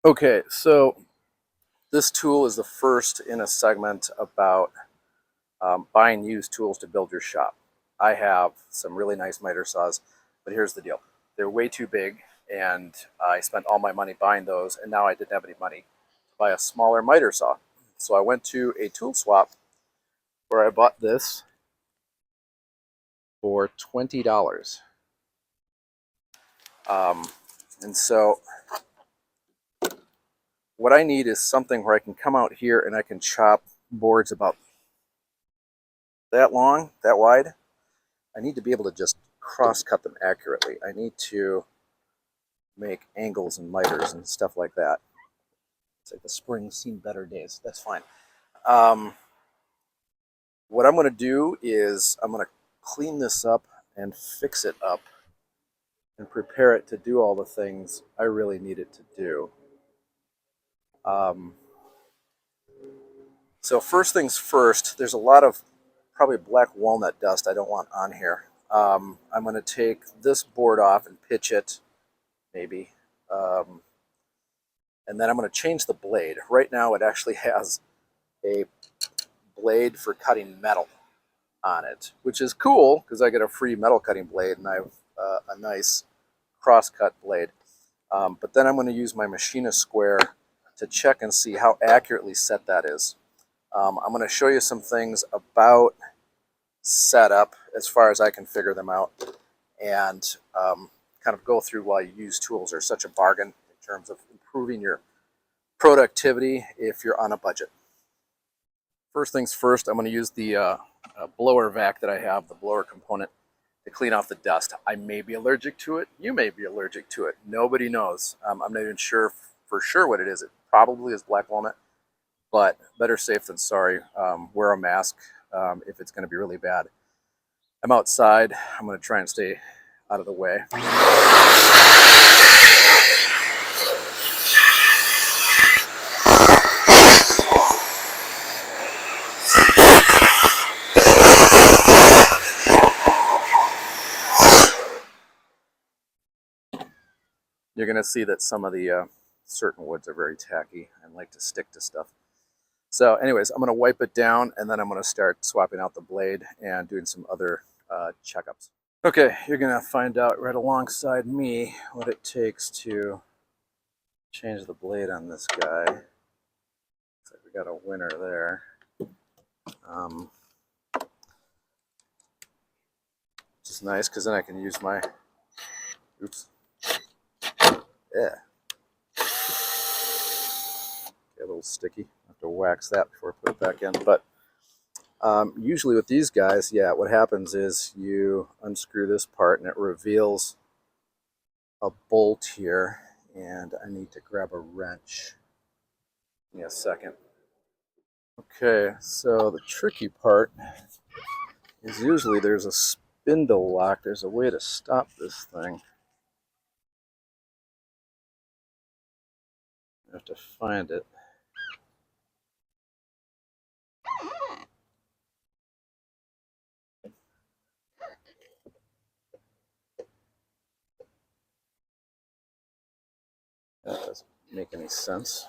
Okay, so this tool is the first in a segment about buying used tools to build your shop. I have some really nice miter saws, but here's the deal. They're way too big, and I spent all my money buying those, and now I didn't have any money to buy a smaller miter saw. So I went to a tool swap where I bought this for $20. Um, and so what I need is something where I can come out here and I can chop boards about that long, that wide. I need to be able to just cross-cut them accurately. I need to make angles and miters and stuff like that. It's like the spring's seen better days. That's fine. Um, what I'm going to do is I'm going to clean this up and fix it up and prepare it to do all the things I really need it to do. Um, so first things first, there's a lot of probably black walnut dust I don't want on here. I'm going to take this board off and pitch it, maybe. Um, and then I'm going to change the blade. Right now it actually has a blade for cutting metal on it, which is cool because I get a free metal cutting blade and I have a nice cross-cut blade. But then I'm going to use my machinist square to check and see how accurately set that is. I'm going to show you some things about setup as far as I can figure them out, and kind of go through why used tools are such a bargain in terms of improving your productivity if you're on a budget. First things first, I'm going to use the blower vac that I have, the blower component, to clean off the dust. I may be allergic to it. You may be allergic to it. Nobody knows. I'm not even sure for sure what it is. It probably is black walnut, but better safe than sorry. Wear a mask if it's going to be really bad. I'm outside. I'm going to try and stay out of the way. You're going to see that some of the certain woods are very tacky and like to stick to stuff. So anyways, I'm going to wipe it down, and then I'm going to start swapping out the blade and doing some other checkups. Okay, you're going to find out right alongside me what it takes to change the blade on this guy. Looks like we got a winner there. Which is nice because then I can use my, oops, yeah. Get a little sticky. I have to wax that before I put it back in. But usually with these guys, yeah, what happens is you unscrew this part and it reveals a bolt here, and I need to grab a wrench. Give me a second. Okay, so the tricky part is usually there's a spindle lock. There's a way to stop this thing. I have to find it. That doesn't make any sense.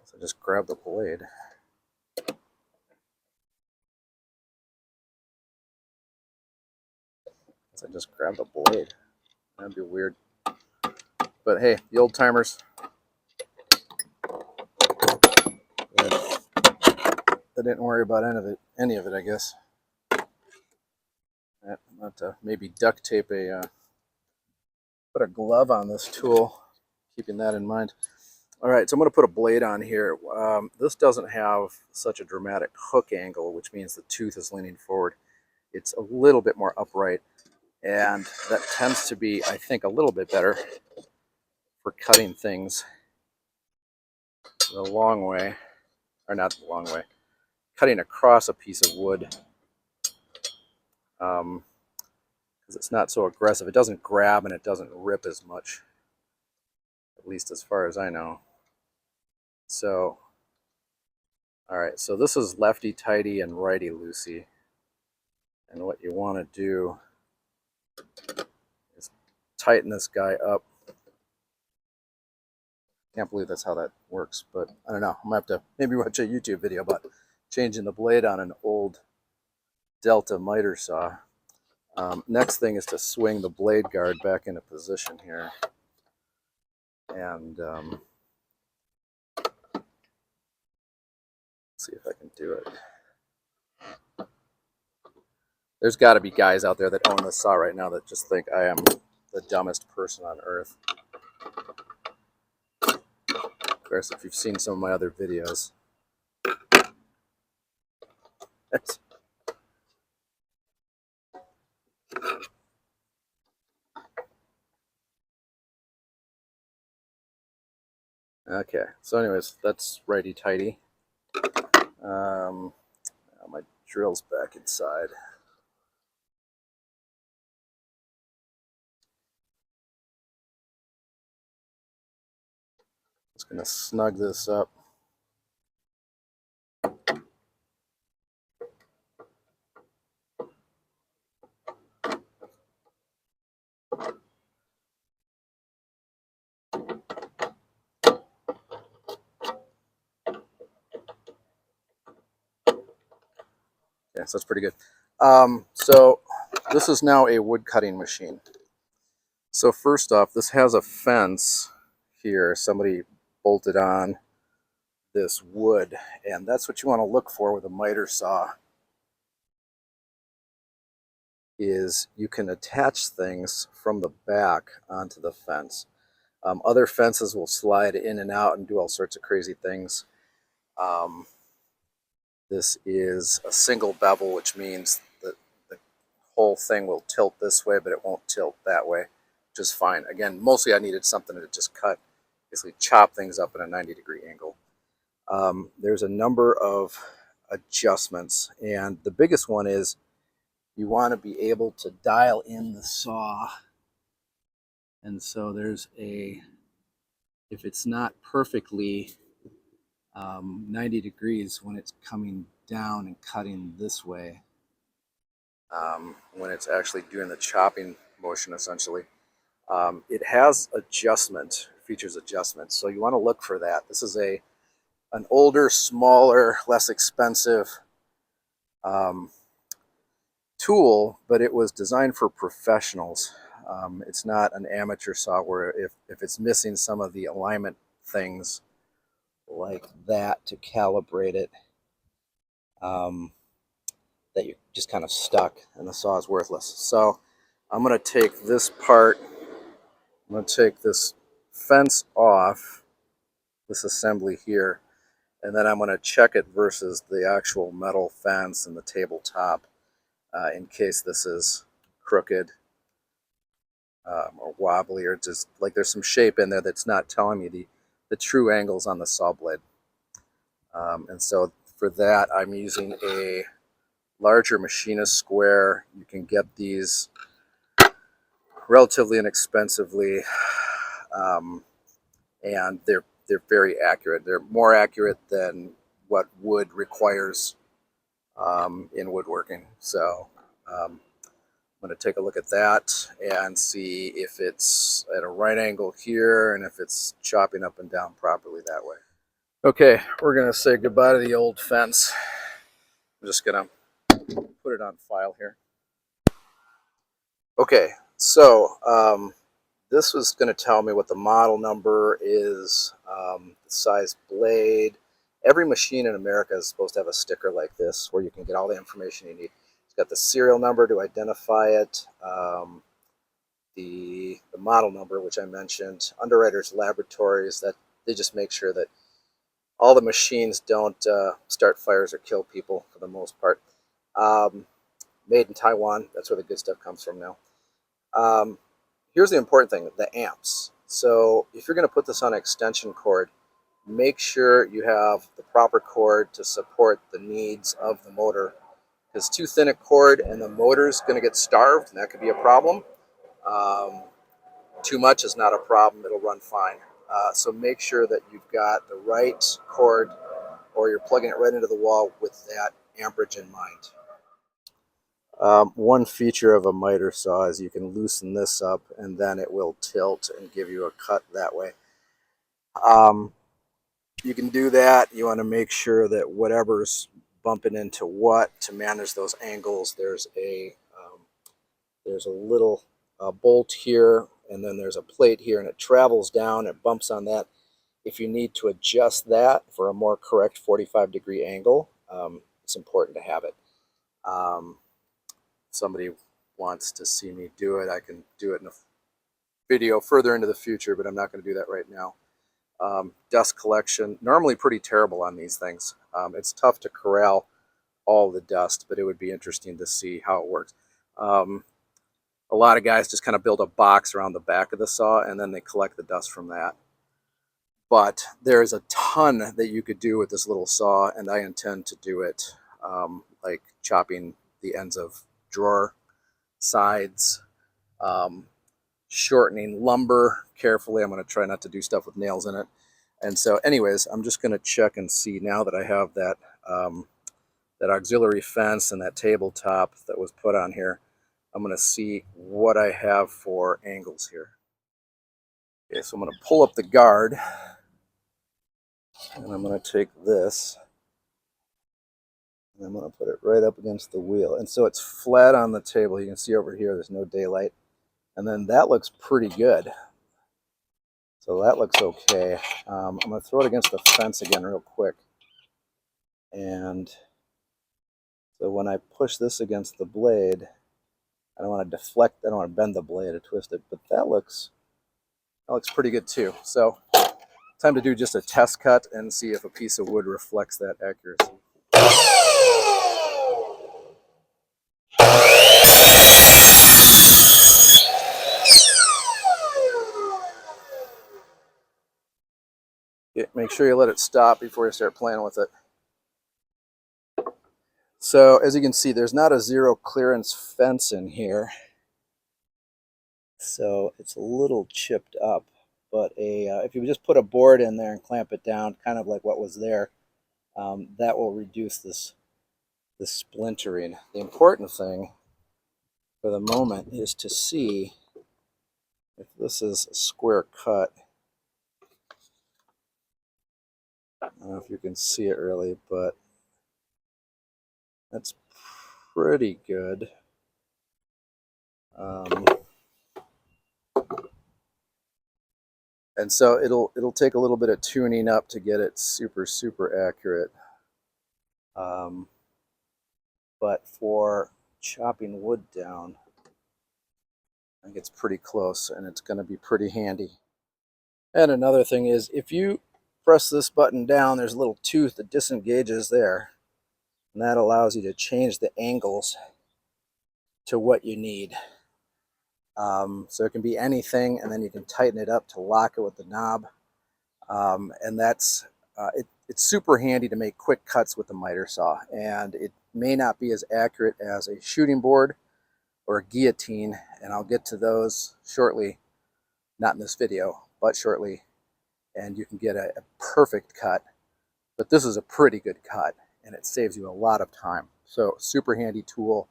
So just grab the blade. So just grab the blade. That'd be weird. But hey, the old timers. They didn't worry about any of it, I guess. Not to maybe duct tape put a glove on this tool, keeping that in mind. All right, so I'm going to put a blade on here. This doesn't have such a dramatic hook angle, which means the tooth is leaning forward. It's a little bit more upright, and that tends to be, I think, a little bit better for cutting things the long way, or not the long way, cutting across a piece of wood, because it's not so aggressive. It doesn't grab and it doesn't rip as much, at least as far as I know. So All right, so this is lefty tighty and righty loosey. And what you want to do is tighten this guy up. Can't believe that's how that works, but I don't know. I'm gonna have to maybe watch a YouTube video about changing the blade on an old Delta miter saw. Next thing is to swing the blade guard back into position here. And see if I can do it. There's got to be guys out there that own this saw right now that just think I am the dumbest person on earth. Of course, if you've seen some of my other videos. Okay, so anyways, that's righty-tighty. Now my drill's back inside. Just gonna snug this up. Yeah, so that's pretty good. So this is now a wood cutting machine. So first off, this has a fence here. Somebody bolted on this wood, and that's what you want to look for with a miter saw. Is you can attach things from the back onto the fence. Other fences will slide in and out and do all sorts of crazy things. This is a single bevel, which means that the whole thing will tilt this way, but it won't tilt that way, which is fine. Again, mostly I needed something to just cut, basically chop things up at a 90-degree angle. There's a number of adjustments, and the biggest one is you want to be able to dial in the saw. And so there's if it's not perfectly 90 degrees when it's coming down and cutting this way, when it's actually doing the chopping motion essentially, it has features adjustments. So you want to look for that. This is an older, smaller, less expensive tool, but it was designed for professionals. It's not an amateur saw where if it's missing some of the alignment things like that to calibrate it, that you're just kind of stuck and the saw is worthless. So I'm going to take this part, I'm going to take this fence off, this assembly here, and then I'm going to check it versus the actual metal fence and the tabletop in case this is crooked or wobbly, or just like there's some shape in there that's not telling me the true angles on the saw blade. And so for that, I'm using a larger machinist square. You can get these relatively inexpensively, and they're very accurate. They're more accurate than what wood requires in woodworking. So I'm going to take a look at that and see if it's at a right angle here and if it's chopping up and down properly that way. Okay, we're going to say goodbye to the old fence. I'm just going to put it on file here. Okay, so this was going to tell me what the model number is, the size blade. Every machine in America is supposed to have a sticker like this where you can get all the information you need. It's got the serial number to identify it, the model number, which I mentioned, Underwriters Laboratories, that they just make sure that all the machines don't start fires or kill people for the most part. Made in Taiwan, that's where the good stuff comes from now. Here's the important thing, the amps. So if you're going to put this on an extension cord, make sure you have the proper cord to support the needs of the motor. Because too thin a cord and the motor's going to get starved, and that could be a problem. Too much is not a problem, it'll run fine. So make sure that you've got the right cord or you're plugging it right into the wall with that amperage in mind. One feature of a miter saw is you can loosen this up and then it will tilt and give you a cut that way. You can do that. You want to make sure that whatever's bumping into what to manage those angles. There's a little bolt here, and then there's a plate here, and it travels down. It bumps on that. If you need to adjust that for a more correct 45-degree angle, it's important to have it. Somebody wants to see me do it, I can do it in a video further into the future, but I'm not going to do that right now. Dust collection, normally pretty terrible on these things. It's tough to corral all the dust, but it would be interesting to see how it works. A lot of guys just kind of build a box around the back of the saw and then they collect the dust from that. But there's a ton that you could do with this little saw, and I intend to do it, like chopping the ends of drawer sides, shortening lumber carefully. I'm going to try not to do stuff with nails in it. And so anyways, I'm just going to check and see now that I have that, that auxiliary fence and that tabletop that was put on here. I'm going to see what I have for angles here. Okay, so I'm going to pull up the guard, and I'm going to take this, and I'm going to put it right up against the wheel. And so it's flat on the table. You can see over here there's no daylight. And then that looks pretty good. So that looks okay. I'm going to throw it against the fence again real quick. And so when I push this against the blade, I don't want to deflect, I don't want to bend the blade or twist it, but that looks pretty good too. So time to do just a test cut and see if a piece of wood reflects that accuracy. Make sure you let it stop before you start playing with it. So as you can see, there's not a zero clearance fence in here. So it's a little chipped up, but if you just put a board in there and clamp it down, kind of like what was there, that will reduce this splintering. The important thing for the moment is to see if this is a square cut. I don't know if you can see it really, but that's pretty good. And so it'll take a little bit of tuning up to get it super accurate. But for chopping wood down, I think it's pretty close, and it's going to be pretty handy. And another thing is, if you press this button down, there's a little tooth that disengages there, and that allows you to change the angles to what you need. So it can be anything, and then you can tighten it up to lock it with the knob. And that's it's super handy to make quick cuts with the miter saw, and it may not be as accurate as a shooting board or a guillotine, and I'll get to those shortly, not in this video, but shortly, and you can get a perfect cut. But this is a pretty good cut, and it saves you a lot of time. So super handy tool.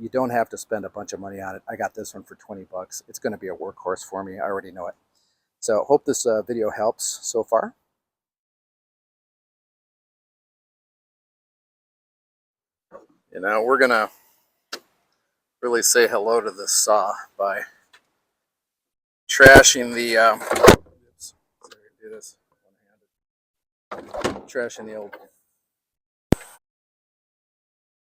You don't have to spend a bunch of money on it. I got this one for 20 bucks. It's going to be a workhorse for me. I already know it. So hope this video helps so far. You know, we're going to really say hello to this saw by trashing the, oops, sorry, do this one-handed. Trashing the old